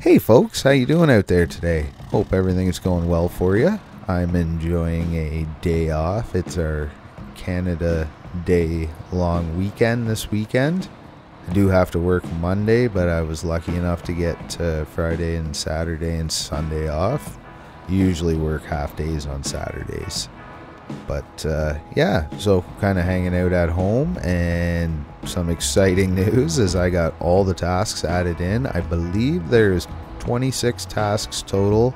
Hey folks, how you doing out there today? Hope everything's going well for you. I'm enjoying a day off. It's our Canada Day long weekend this weekend. I do have to work Monday, but I was lucky enough to get Friday and Saturday and Sunday off. Usually work half days on Saturdays. But yeah, so kind of hanging out at home, and some exciting news is I got all the tasks added in. I believe there's 26 tasks total.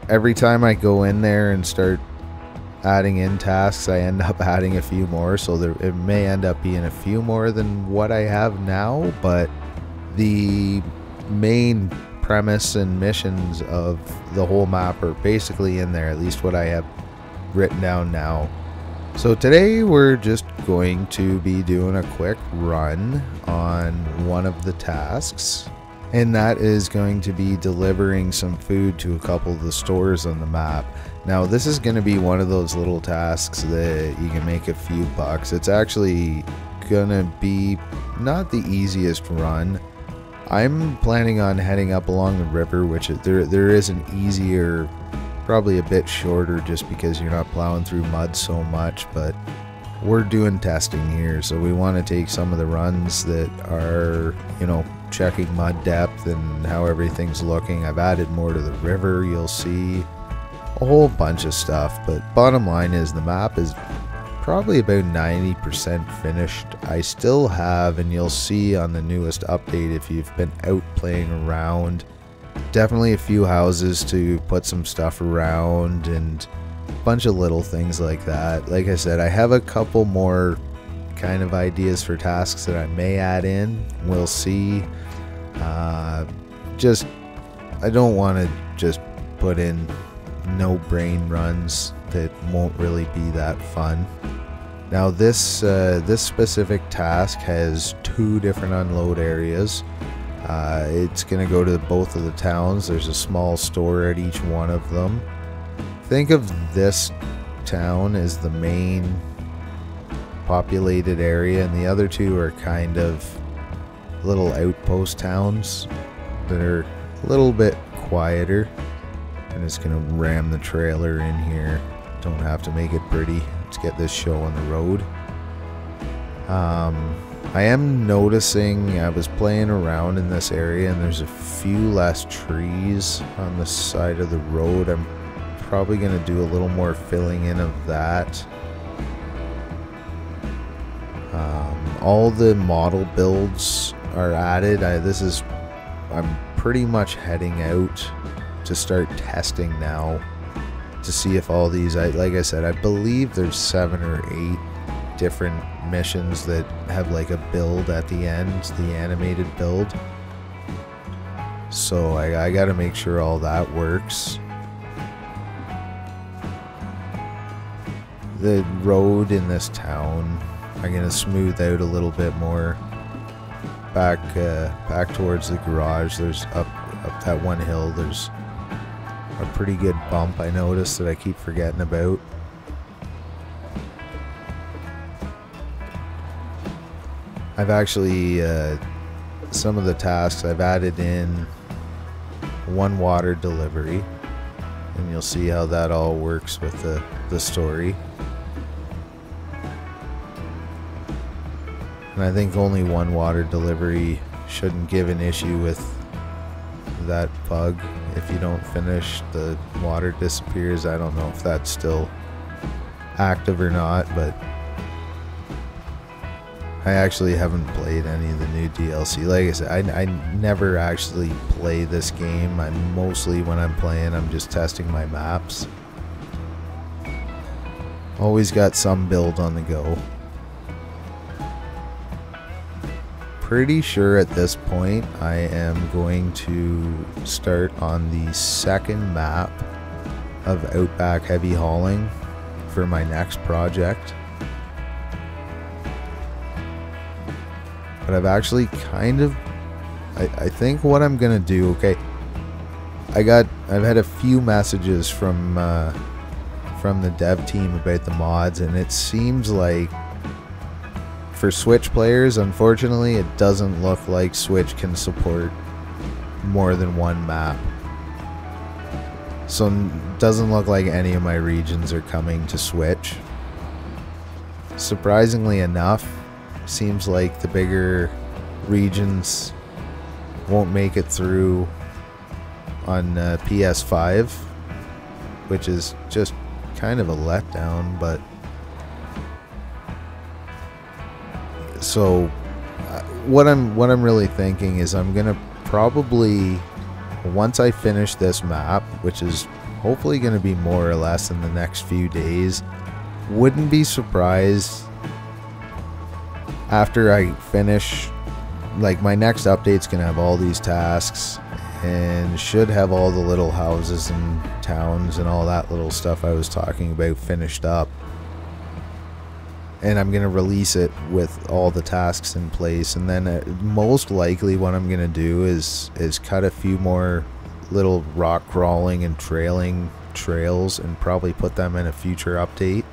Every time I go in there and start adding in tasks, I end up adding a few more, so it may end up being a few more than what I have now, but the main premise and missions of the whole map are basically in there, at least what I have written down now. So today we're just going to be doing a quick run on one of the tasks, and that is going to be delivering some food to a couple of the stores on the map. Now this is going to be one of those little tasks that you can make a few bucks. It's actually gonna be not the easiest run. I'm planning on heading up along the river, which there is an easier, probably a bit shorter, just because you're not plowing through mud so much, but we're doing testing here, so we want to take some of the runs that are, you know, checking mud depth and how everything's looking. I've added more to the river, you'll see a whole bunch of stuff, but bottom line is the map is probably about 90% finished. I still have, and you'll see on the newest update if you've been out playing around, definitely a few houses to put some stuff around and a bunch of little things like that. Like I said, I have a couple more kind of ideas for tasks that I may add in. We'll see. I don't want to just put in no brain runs that won't really be that fun. Now this specific task has 2 different unload areas. It's going to go to both of the towns. There's a small store at each one of them. Think of this town as the main populated area, and the other 2 are kind of little outpost towns that are a little bit quieter. I'm just going to ram the trailer in here. Don't have to make it pretty. Let's get this show on the road. I am noticing, I was playing around in this area and there's a few less trees on the side of the road. I'm probably going to do a little more filling in of that. All the model builds are added. I'm pretty much heading out to start testing now to see if all these, like I said, I believe there's 7 or 8 different missions that have like a build at the end, the animated build. So I gotta make sure all that works. The road in this town I'm gonna smooth out a little bit more. Back towards the garage, there's up that one hill, there's a pretty good bump I noticed that I keep forgetting about. I've actually, some of the tasks I've added in 1 water delivery, and you'll see how that all works with the story. And I think only 1 water delivery shouldn't give an issue with that bug. If you don't finish, the water disappears. I don't know if that's still active or not, but I actually haven't played any of the new DLC. Like I said, I never actually play this game. Mostly when I'm playing, I'm just testing my maps. Always got some build on the go. Pretty sure at this point I am going to start on the 2nd map of Outback Heavy Hauling for my next project. But I've actually kind of, I think what I'm gonna do, okay, I've had a few messages from the dev team about the mods, and it seems like for Switch players, unfortunately, it doesn't look like Switch can support more than one map. So it doesn't look like any of my regions are coming to Switch. Surprisingly enough, seems like the bigger regions won't make it through on PS5, which is just kind of a letdown. But so what I'm really thinking is I'm gonna probably, once I finish this map, which is hopefully going to be more or less in the next few days, wouldn't be surprised after I finish, like my next update's going to have all these tasks and should have all the little houses and towns and all that little stuff I was talking about finished up. And I'm going to release it with all the tasks in place, and then most likely what I'm going to do is cut a few more little rock crawling and trailing trails and probably put them in a future update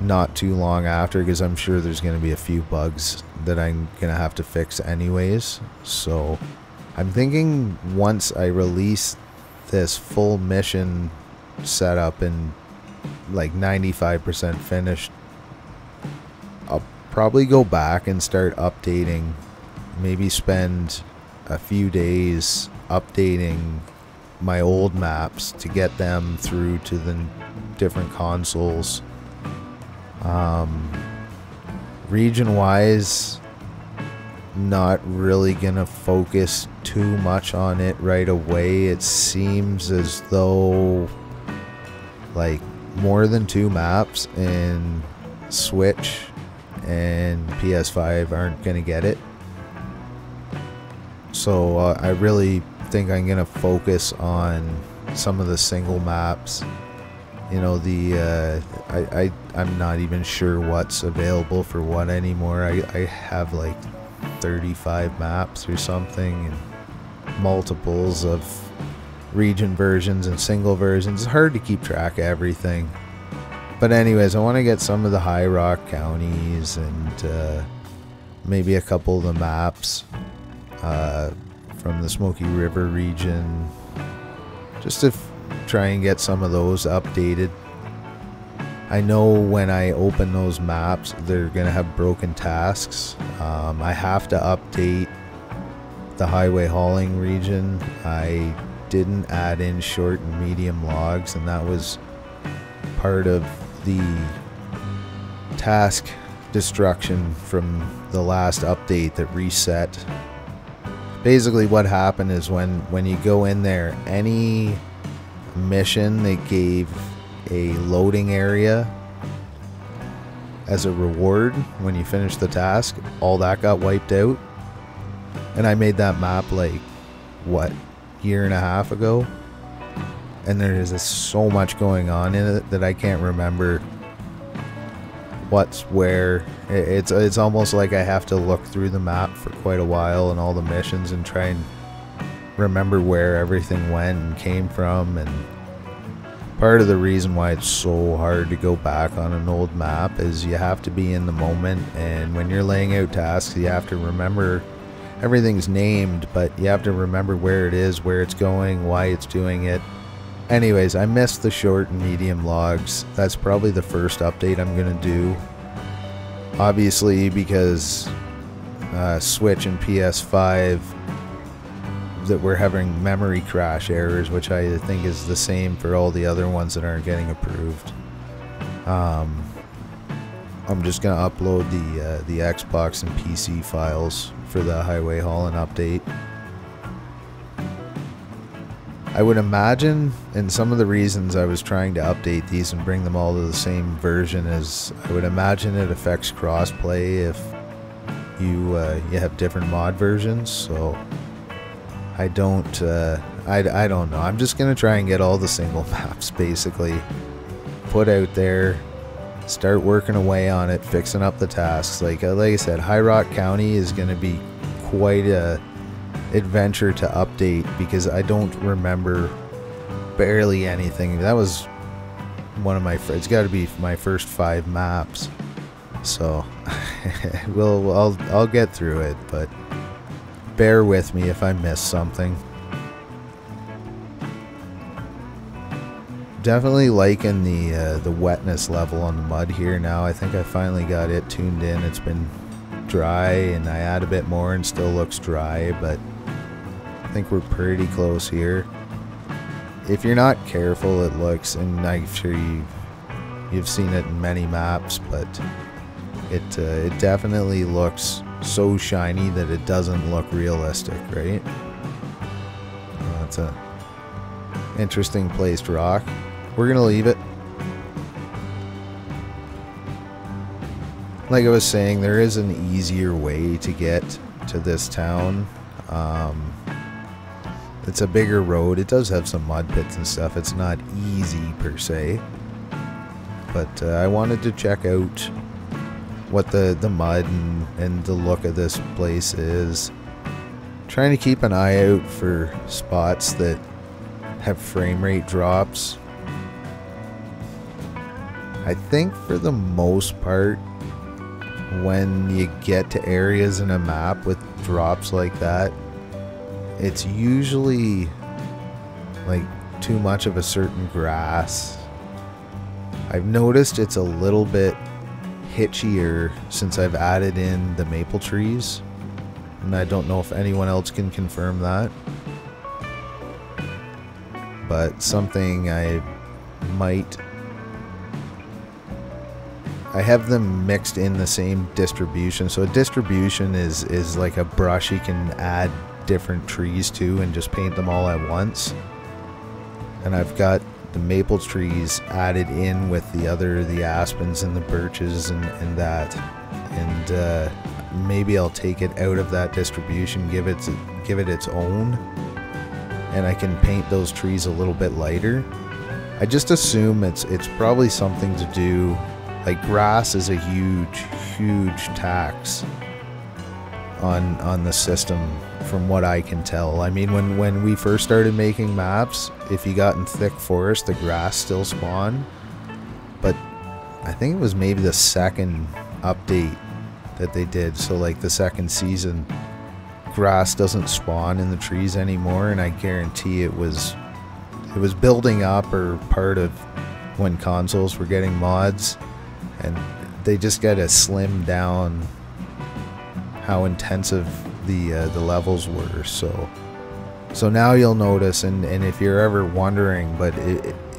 not too long after, because I'm sure there's going to be a few bugs that I'm going to have to fix anyways. So I'm thinking once I release this full mission setup and like 95% finished, I'll probably go back and start updating, maybe spend a few days updating my old maps to get them through to the different consoles. Region wise, not really gonna focus too much on it right away. It seems as though like more than 2 maps in Switch and PS5 aren't gonna get it. So I really think I'm gonna focus on some of the single maps. You know, I'm not even sure what's available for what anymore. I have like 35 maps or something, and multiples of region versions and single versions. It's hard to keep track of everything. But anyways, I want to get some of the high rock counties and maybe a couple of the maps from the Smoky River region, just to try and get some of those updated. I know when I open those maps, they're going to have broken tasks. I have to update the highway hauling region. I didn't add in short and medium logs, and that was part of the task destruction from the last update that reset. Basically what happened is when you go in there, any mission they gave a loading area as a reward when you finish the task, all that got wiped out. And I made that map like what, year and a half ago, and there is so much going on in it that I can't remember what's where. It's almost like I have to look through the map for quite a while and all the missions and try and remember where everything went and came from. And part of the reason why it's so hard to go back on an old map is you have to be in the moment, and when you're laying out tasks you have to remember everything's named, but you have to remember where it is, where it's going, why it's doing it. Anyways, I missed the short and medium logs. That's probably the first update I'm gonna do. Obviously, because Switch and PS5, that we're having memory crash errors, which I think is the same for all the other ones that aren't getting approved. I'm just gonna upload the Xbox and PC files for the highway hauling update. I would imagine, and some of the reasons I was trying to update these and bring them all to the same version is, I would imagine it affects crossplay if you have different mod versions. So I don't know. I'm just gonna try and get all the single maps basically put out there, start working away on it, fixing up the tasks. Like I said, High Rock County is gonna be quite a adventure to update, because I don't remember barely anything. That was one of my it's got to be my first 5 maps, so I'll get through it. But bear with me if I miss something. Definitely liking the wetness level on the mud here now. I think I finally got it tuned in. It's been dry, and I add a bit more and still looks dry, but I think we're pretty close here. If you're not careful, it looks, and I'm sure you've seen it in many maps, but it definitely looks so shiny that it doesn't look realistic, right? That's a interesting placed rock. We're gonna leave it. Like I was saying, there is an easier way to get to this town. It's a bigger road. It does have some mud pits and stuff. It's not easy per se, but I wanted to check out what the mud and the look of this place is. Trying to keep an eye out for spots that have frame rate drops. I think for the most part, when you get to areas in a map with drops like that, it's usually like too much of a certain grass. I've noticed it's a little bit hitchier since I've added in the maple trees, and I don't know if anyone else can confirm that, but something I have them mixed in the same distribution. So a distribution is like a brush you can add different trees to and just paint them all at once. And I've got the maple trees added in with the aspens and the birches and that. And maybe I'll take it out of that distribution, give it its own, and I can paint those trees a little bit lighter. I just assume it's probably something to do, like grass is a huge tax on the system from what I can tell. I mean, when we first started making maps, if you got in thick forest, the grass still spawned, but I think it was maybe the second update that they did, so like the second season, grass doesn't spawn in the trees anymore, and I guarantee it was building up or part of when consoles were getting mods, and they just got to slim down how intensive the levels were. So now you'll notice, and if you're ever wondering, but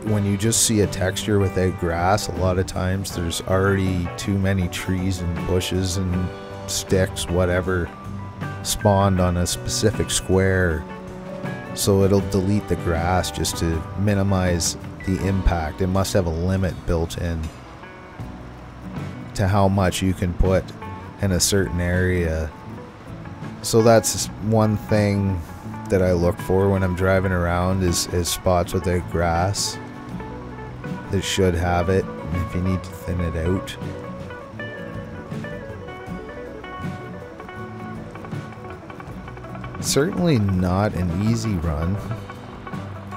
when you just see a texture without grass, a lot of times there's already too many trees and bushes and sticks, whatever, spawned on a specific square, so it'll delete the grass just to minimize the impact. It must have a limit built in to how much you can put in a certain area. So that's one thing that I look for when I'm driving around is spots without grass. This should have it, if you need to thin it out. Certainly not an easy run.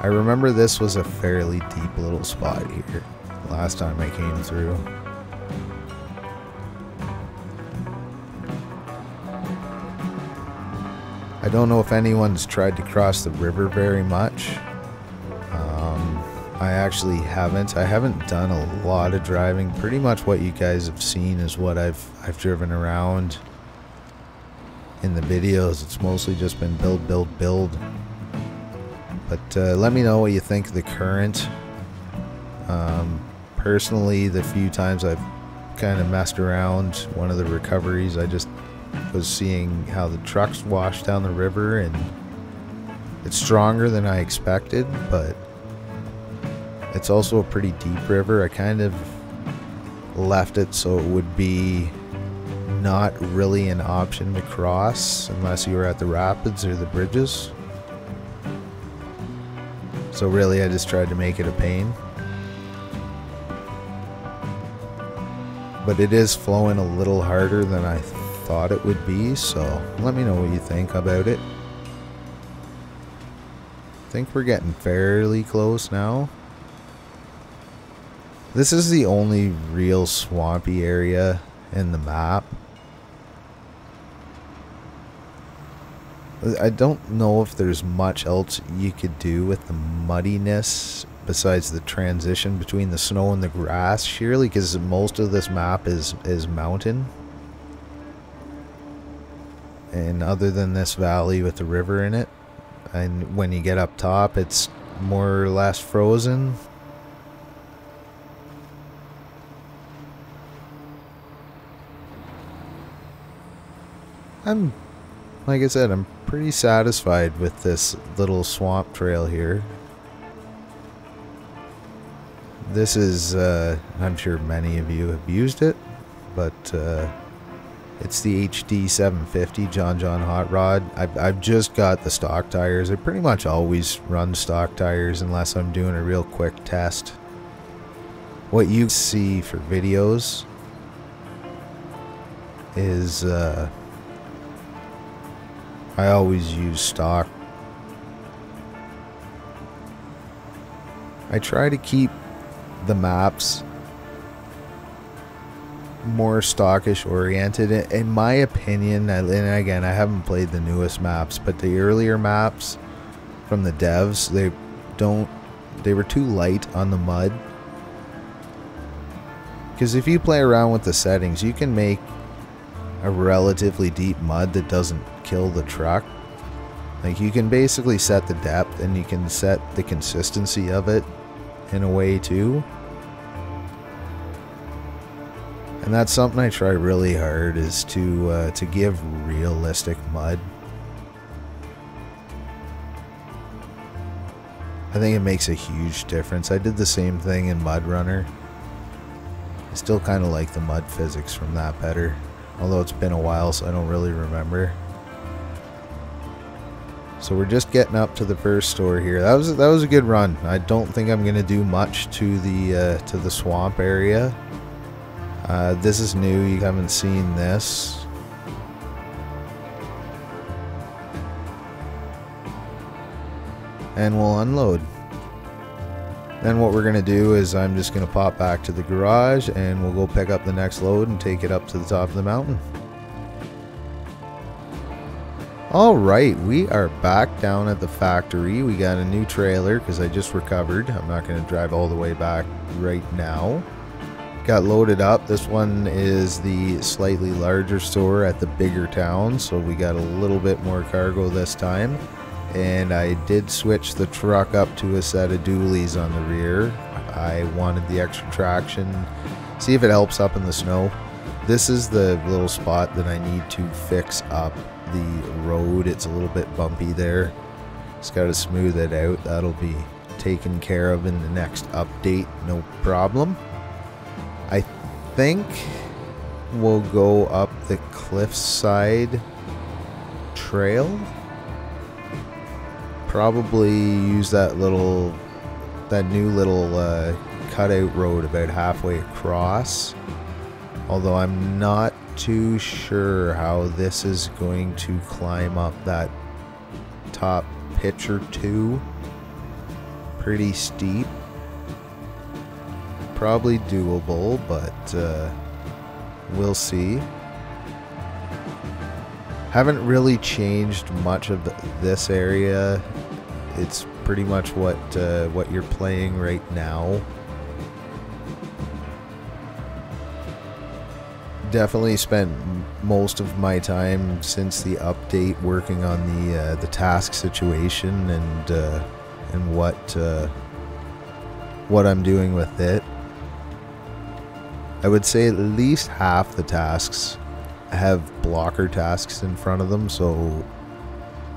I remember this was a fairly deep little spot here last time I came through. I don't know if anyone's tried to cross the river very much. I actually haven't. I haven't done a lot of driving. Pretty much what you guys have seen is what I've driven around in the videos. It's mostly just been build. But let me know what you think of the current. Personally, the few times I've kind of messed around one of the recoveries, I just was seeing how the trucks wash down the river, and it's stronger than I expected, but it's also a pretty deep river. I kind of left it so it would be not really an option to cross unless you were at the rapids or the bridges. So really I just tried to make it a pain. But it is flowing a little harder than I thought it would be, so let me know what you think about it. I think we're getting fairly close now. This is the only real swampy area in the map. I don't know if there's much else you could do with the muddiness besides the transition between the snow and the grass, surely, because most of this map is mountain. And other than this valley with the river in it, and when you get up top, it's more or less frozen. Like I said, I'm pretty satisfied with this little swamp trail here. This is, I'm sure many of you have used it, but it's the HD 750 John Hot Rod. I've just got the stock tires. I pretty much always run stock tires unless I'm doing a real quick test. What you see for videos is I always use stock. I try to keep the maps more stockish oriented, in my opinion. And again, I haven't played the newest maps, but the earlier maps from the devs, they were too light on the mud. Because if you play around with the settings, you can make a relatively deep mud that doesn't kill the truck. Like, you can basically set the depth, and you can set the consistency of it in a way too. And that's something I try really hard, is to give realistic mud. I think it makes a huge difference. I did the same thing in Mudrunner. I still kind of like the mud physics from that better. Although it's been a while, so I don't really remember. So we're just getting up to the first store here. That was a good run. I don't think I'm gonna do much to the swamp area. This is new. You haven't seen this. And we'll unload. Then what we're going to do is I'm just going to pop back to the garage and we'll go pick up the next load and take it up to the top of the mountain. Alright, we are back down at the factory. We got a new trailer because I just recovered. I'm not going to drive all the way back right now. Got loaded up. This one is the slightly larger store at the bigger town, so we got a little bit more cargo this time. And I did switch the truck up to a set of dualies on the rear. I wanted the extra traction, see if it helps up in the snow. This is the little spot that I need to fix up the road. It's a little bit bumpy there. Just got to smooth it out. That'll be taken care of in the next update, no problem. I think we'll go up the cliffside trail. Probably use that new little cutout road about halfway across. Although I'm not too sure how this is going to climb up that top pitch or two. Pretty steep. Probably doable, but we'll see. Haven't really changed much of this area. It's pretty much what you're playing right now. Definitely spent most of my time since the update working on the task situation and what I'm doing with it. I would say at least half the tasks have blocker tasks in front of them. So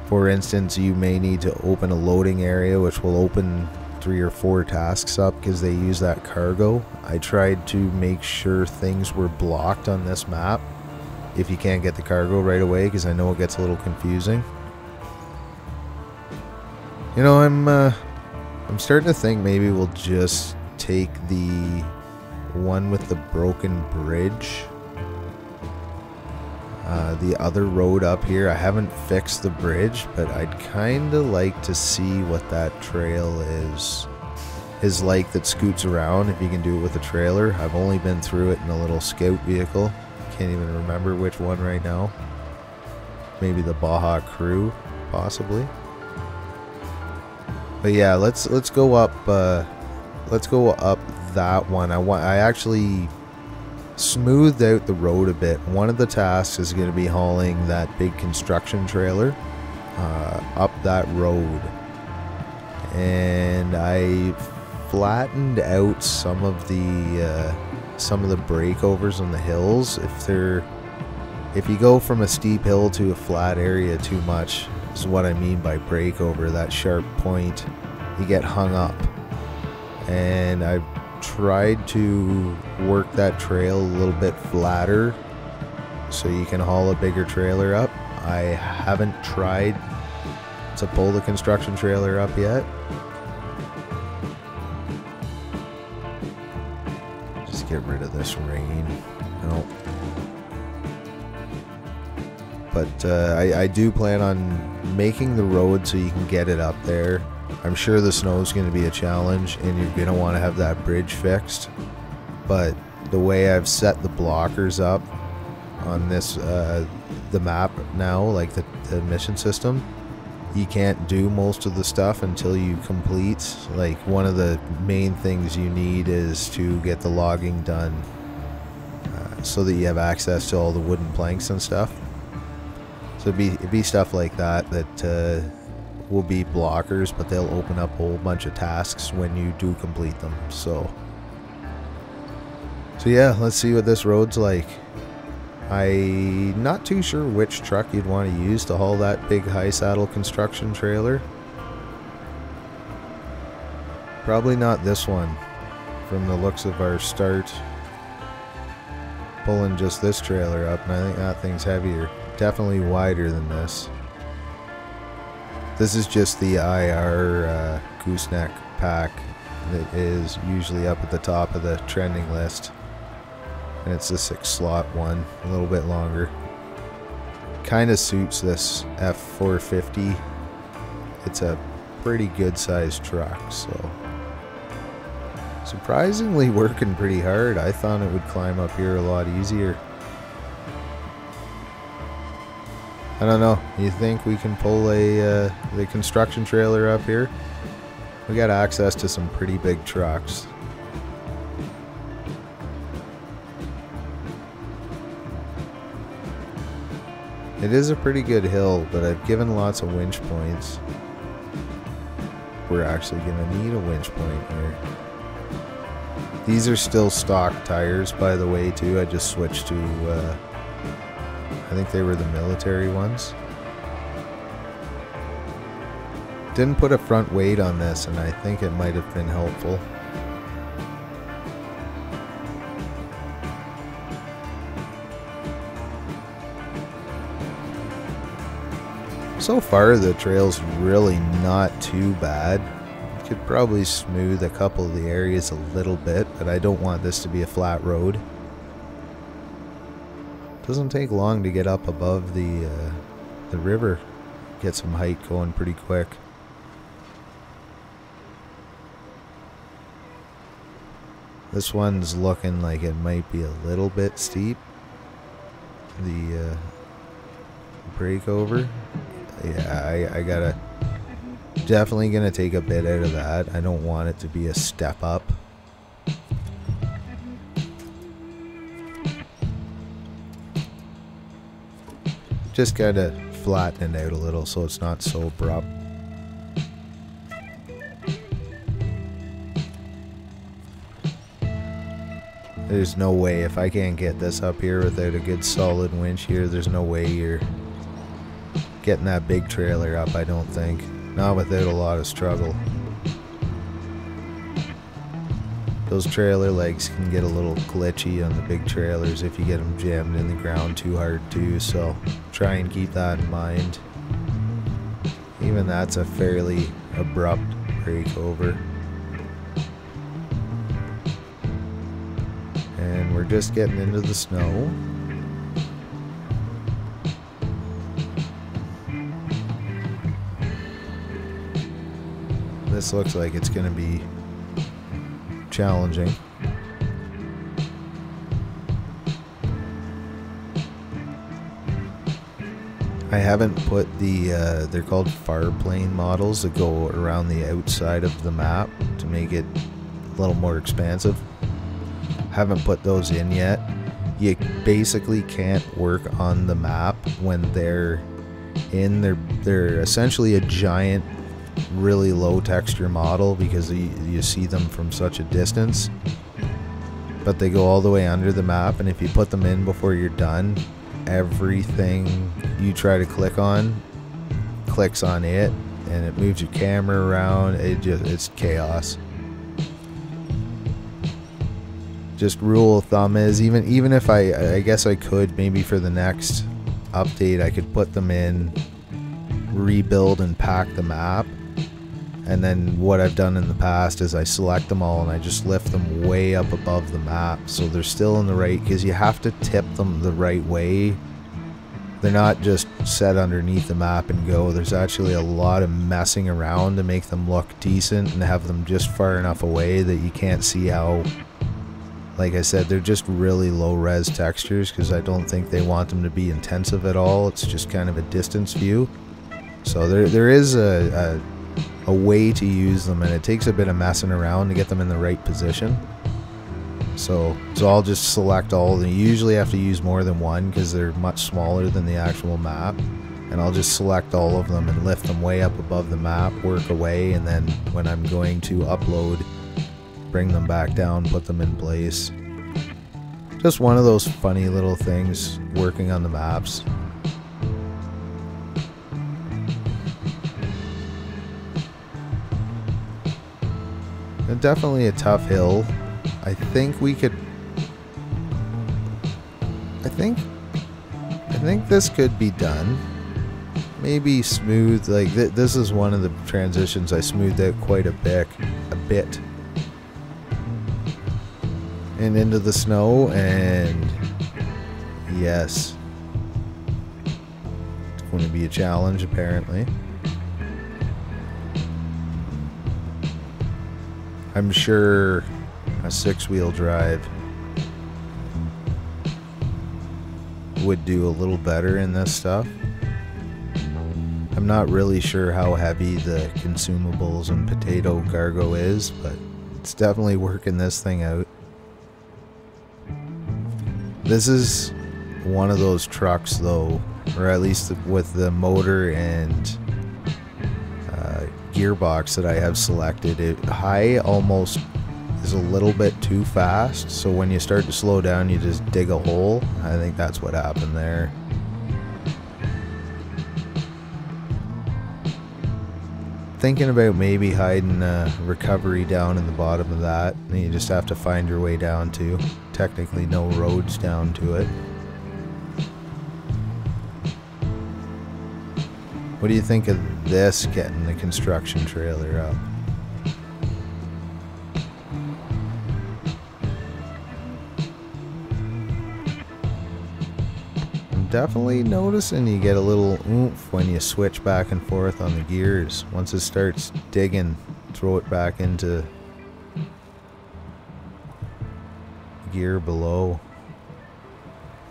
for instance, you may need to open a loading area which will open 3 or 4 tasks up because they use that cargo. I tried to make sure things were blocked on this map if you can't get the cargo right away, because I know it gets a little confusing. You know, I'm starting to think maybe we'll just take the one with the broken bridge. The other road up here, I haven't fixed the bridge, but I'd kind of like to see what that trail is like that scoots around, if you can do it with a trailer. I've only been through it in a little scout vehicle. Can't even remember which one right now. Maybe the Baja Crew. possibly. But yeah, let's go up. Let's go up that one. I actually smoothed out the road a bit. One of the tasks is going to be hauling that big construction trailer up that road, and I flattened out some of the breakovers on the hills. If you go from a steep hill to a flat area too much, is what I mean by breakover, that sharp point, you get hung up. And I've tried to work that trail a little bit flatter so you can haul a bigger trailer up. I haven't tried to pull the construction trailer up yet. Just get rid of this rain. No. But I do plan on making the road so you can get it up there. I'm sure the snow is going to be a challenge and you're going to want to have that bridge fixed. But the way I've set the blockers up on this, the map now, like the mission system, you can't do most of the stuff until you complete. Like, one of the main things you need is to get the logging done so that you have access to all the wooden planks and stuff. So it'd be stuff like that will be blockers, but they'll open up a whole bunch of tasks when you do complete them. So yeah, let's see what this road's like. I'm not too sure which truck you'd want to use to haul that big high saddle construction trailer. Probably not this one, from the looks of our start. Pulling just this trailer up, and I think that thing's heavier. Definitely wider than this. This is just the IR gooseneck pack that is usually up at the top of the trending list. And it's the 6-slot one, a little bit longer. Kind of suits this F450. It's a pretty good sized truck, so surprisingly working pretty hard. I thought it would climb up here a lot easier. I don't know. You think we can pull the construction trailer up here? We got access to some pretty big trucks. It is a pretty good hill, but I've given lots of winch points. We're actually going to need a winch point here. These are still stock tires, by the way, too. I just switched to, I think they were the military ones. Didn't put a front weight on this, and I think it might have been helpful. So far, the trail's really not too bad. Could probably smooth a couple of the areas a little bit, but I don't want this to be a flat road. Doesn't take long to get up above the river. Get some height going pretty quick. This one's looking like it might be a little bit steep. The breakover. Yeah, I gotta... Definitely gonna take a bit out of that. I don't want it to be a step up. Just gotta flatten it out a little so it's not so abrupt. There's no way, if I can't get this up here without a good solid winch here, there's no way you're getting that big trailer up, I don't think. Not without a lot of struggle. Those trailer legs can get a little glitchy on the big trailers if you get them jammed in the ground too hard too, so try and keep that in mind. Even that's a fairly abrupt breakover. And we're just getting into the snow. This looks like it's going to be challenging. I haven't put the, they're called far plane models that go around the outside of the map to make it a little more expansive. Haven't put those in yet. You basically can't work on the map when they're in. They're essentially a giant, really low texture model because you see them from such a distance. But they go all the way under the map, and if you put them in before you're done, everything you try to click on clicks on it, and it moves your camera around. It's chaos. Just rule of thumb is, even if I guess I could maybe for the next update, I could put them in, rebuild and pack the map, and then what I've done in the past is I select them all and I just lift them way up above the map so they're still in the right, because you have to tip them the right way. They're not just set underneath the map and go. There's actually a lot of messing around to make them look decent and have them just far enough away that you can't see how. Like I said, they're just really low-res textures because I don't think they want them to be intensive at all. It's just kind of a distance view. So there is a way to use them, and it takes a bit of messing around to get them in the right position. So I'll just select all of them. You usually have to use more than one because they're much smaller than the actual map. And I'll just select all of them and lift them way up above the map, work away, and then when I'm going to upload, bring them back down, put them in place. Just one of those funny little things working on the maps. And definitely a tough hill. I think we could... I think this could be done. Maybe smooth, like this is one of the transitions I smoothed out quite a bit. And into the snow, and yes, it's going to be a challenge apparently. I'm sure a 6-wheel drive would do a little better in this stuff. I'm not really sure how heavy the consumables and potato cargo is, but it's definitely working this thing out. This is one of those trucks though, or at least with the motor and gearbox that I have selected, high almost is a little bit too fast, so when you start to slow down you just dig a hole. I think that's what happened there. Thinking about maybe hiding recovery down in the bottom of that, and you just have to find your way down to. Technically no roads down to it. What do you think of this getting the construction trailer up? I'm definitely noticing you get a little oomph when you switch back and forth on the gears. Once it starts digging, throw it back into gear below,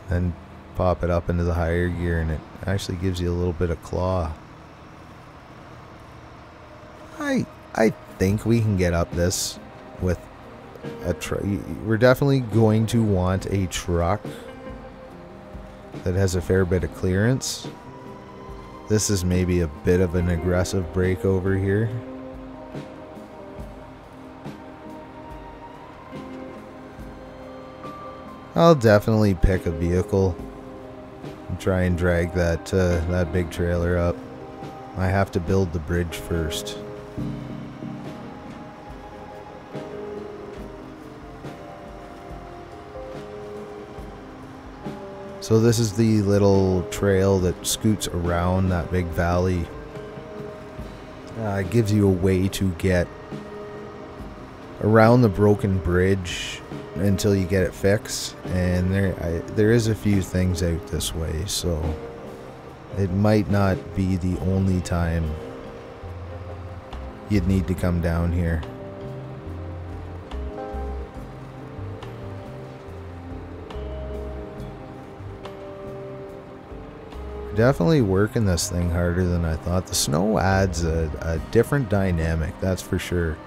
then pop it up into the higher gear, and it actually gives you a little bit of claw. I think we can get up this with a truck. We're definitely going to want a truck that has a fair bit of clearance. This is maybe a bit of an aggressive break over here. I'll definitely pick a vehicle and try and drag that that big trailer up. I have to build the bridge first. So this is the little trail that scoots around that big valley. It gives you a way to get around the broken bridge until you get it fixed, and there is a few things out this way, so it might not be the only time you'd need to come down here. Definitely working this thing harder than I thought. The snow adds a different dynamic, that's for sure.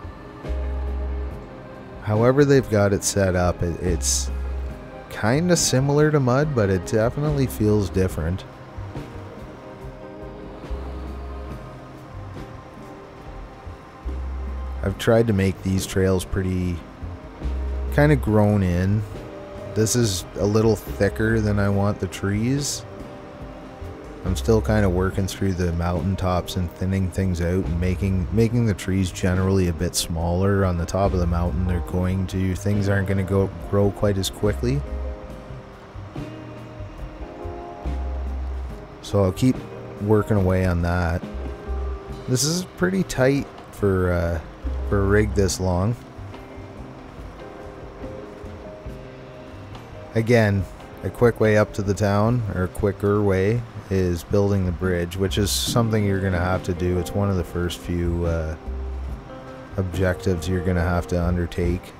However they've got it set up, it's kind of similar to mud, but it definitely feels different. I've tried to make these trails pretty kind of grown in. This is a little thicker than I want the trees. I'm still kind of working through the mountaintops and thinning things out and making the trees generally a bit smaller. On the top of the mountain, things aren't going to grow quite as quickly. So I'll keep working away on that. This is pretty tight for a rig this long. Again, a quick way up to the town, or a quicker way, is building the bridge, which is something you're going to have to do. It's one of the first few objectives you're going to have to undertake.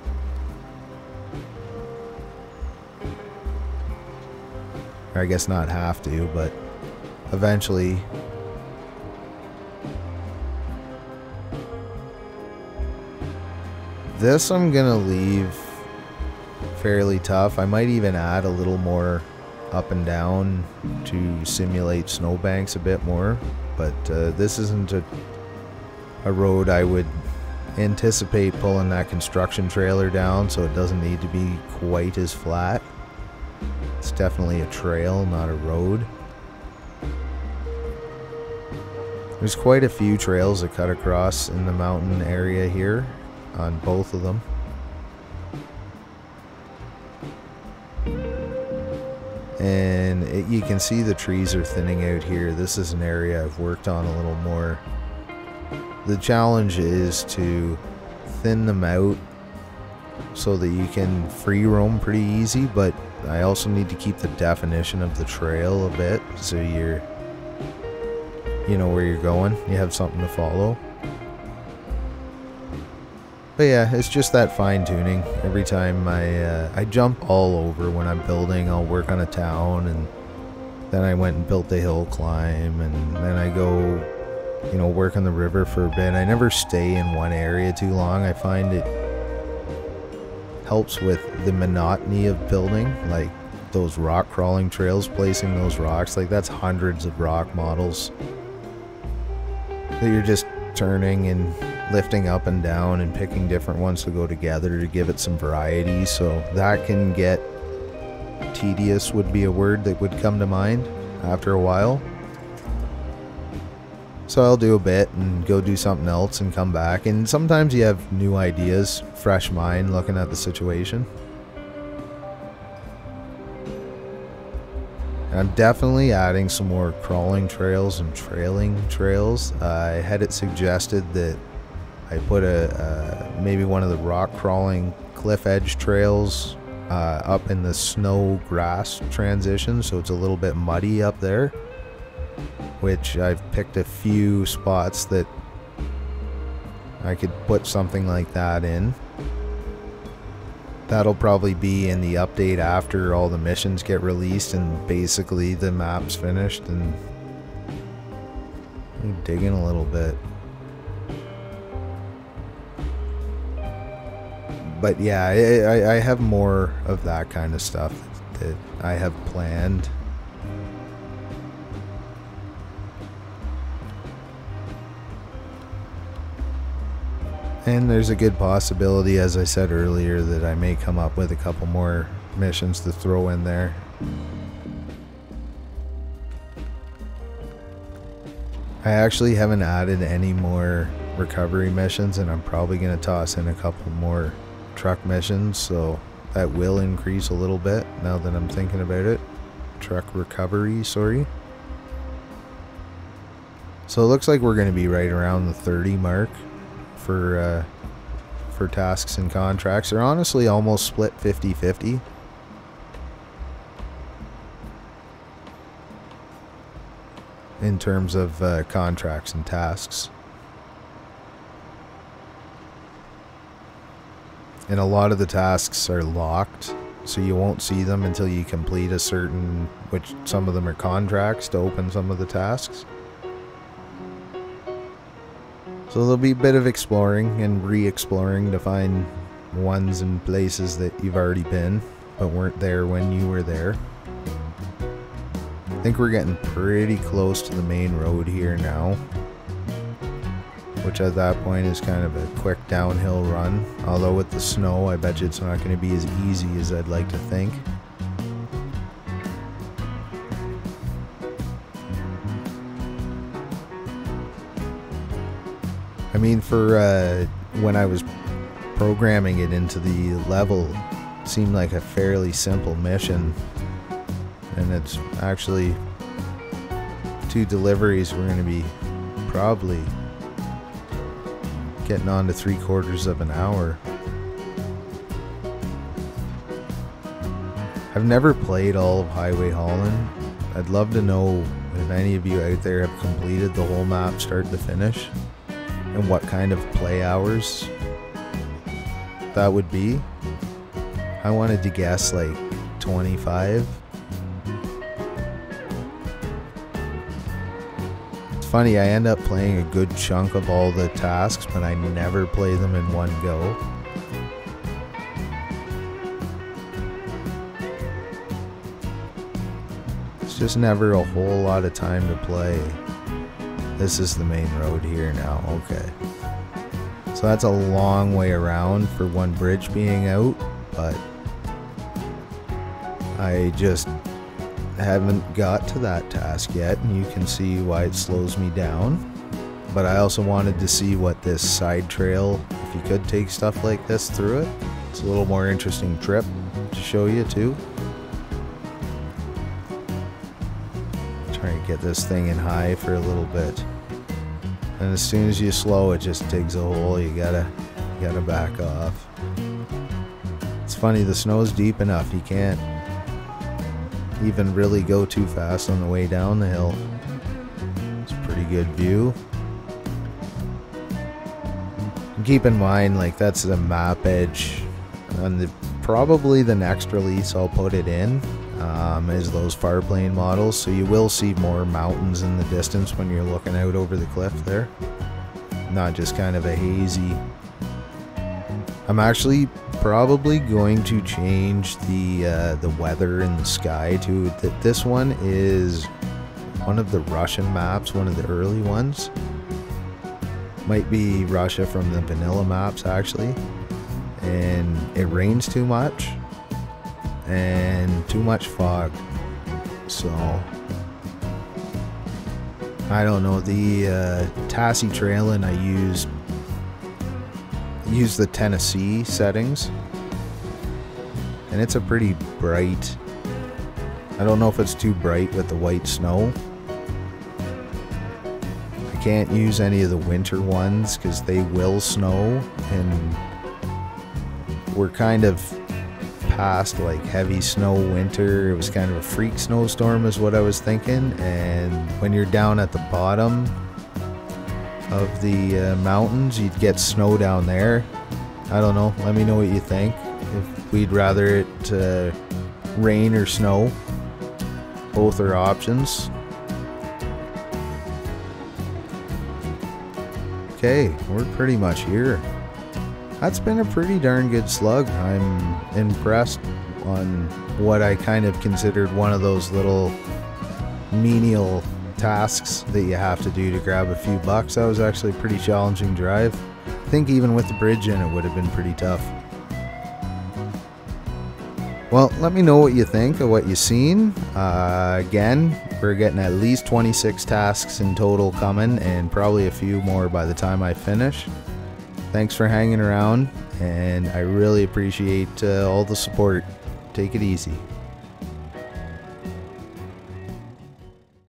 Or I guess not have to, but eventually. This I'm going to leave fairly tough. I might even add a little more up and down to simulate snowbanks a bit more, but this isn't a road I would anticipate pulling that construction trailer down, so it doesn't need to be quite as flat. It's definitely a trail, not a road. There's quite a few trails that cut across in the mountain area here on both of them. And you can see the trees are thinning out here. This is an area I've worked on a little more. The challenge is to thin them out so that you can free roam pretty easy, but I also need to keep the definition of the trail a bit, so you know where you're going, you have something to follow. But yeah, it's just that fine tuning. Every time I jump all over when I'm building, I'll work on a town, and then I went and built the hill climb, and then I go, work on the river for a bit. I never stay in one area too long. I find it helps with the monotony of building, like those rock crawling trails, placing those rocks. Like, that's hundreds of rock models that you're just turning and lifting up and down and picking different ones to go together to give it some variety. So that can get tedious, would be a word that would come to mind after a while. So I'll do a bit and go do something else and come back, and sometimes you have new ideas, fresh mind looking at the situation. I'm definitely adding some more crawling trails and trailing trails. I had it suggested that I put maybe one of the rock crawling cliff edge trails up in the snow grass transition, so it's a little bit muddy up there, which I've picked a few spots that I could put something like that in. That'll probably be in the update after all the missions get released and basically the map's finished, and I'm digging a little bit. But yeah, I have more of that kind of stuff that I have planned. And there's a good possibility, as I said earlier, that I may come up with a couple more missions to throw in there. I actually haven't added any more recovery missions, and I'm probably going to toss in a couple more truck missions, so that will increase a little bit now that I'm thinking about it. Truck recovery, sorry. So it looks like we're going to be right around the 30 mark for tasks and contracts. They're honestly almost split 50-50. In terms of contracts and tasks. And a lot of the tasks are locked, so you won't see them until you complete a certain, which some of them are contracts to open some of the tasks. So there'll be a bit of exploring and re-exploring to find ones and places that you've already been but weren't there when you were there. I think we're getting pretty close to the main road here now, which at that point is kind of a quick downhill run. Although with the snow, I bet you it's not going to be as easy as I'd like to think. I mean, for when I was programming it into the level, it seemed like a fairly simple mission. And it's actually 2 deliveries. We're going to be probably getting on to 3/4 of an hour. I've never played all of Highway Holland. I'd love to know if any of you out there have completed the whole map start to finish, and what kind of play hours that would be. I wanted to guess like 25. It's funny, I end up playing a good chunk of all the tasks, but I never play them in one go. It's just never a whole lot of time to play. This is the main road here now, okay. So that's a long way around for one bridge being out, but I just haven't got to that task yet, and you can see why it slows me down. But I also wanted to see what this side trail, if you could take stuff like this through it. It's a little more interesting trip to show you too. Try and get this thing in high for a little bit. And as soon as you slow, it just digs a hole. You gotta back off. It's funny, the snow's deep enough, you can't even really go too fast on the way down the hill. It's a pretty good view. And keep in mind, like, that's the map edge. And probably the next release I'll put it in is those far plane models, so you will see more mountains in the distance when you're looking out over the cliff there, not just kind of a hazy. I'm actually probably going to change the weather in the sky to that. This one is one of the Russian maps, one of the early ones. Might be Russia from the vanilla maps actually, and it rains too much and too much fog, so I don't know. The Tassie Trailin' I use the Tennessee settings, and it's a pretty bright. I don't know if it's too bright with the white snow. I can't use any of the winter ones because they will snow, and we're kind of past like heavy snow winter. It was kind of a freak snowstorm is what I was thinking, and when you're down at the bottom of the mountains, you'd get snow down there. I don't know, let me know what you think, if we'd rather it rain or snow. Both are options. Okay, we're pretty much here. That's been a pretty darn good slug. I'm impressed on what I kind of considered one of those little menial tasks that you have to do to grab a few bucks. That was actually a pretty challenging drive. I think even with the bridge in, it would have been pretty tough. Well, let me know what you think of what you've seen. Again, we're getting at least 26 tasks in total coming, and probably a few more by the time I finish. Thanks for hanging around, and I really appreciate all the support. Take it easy.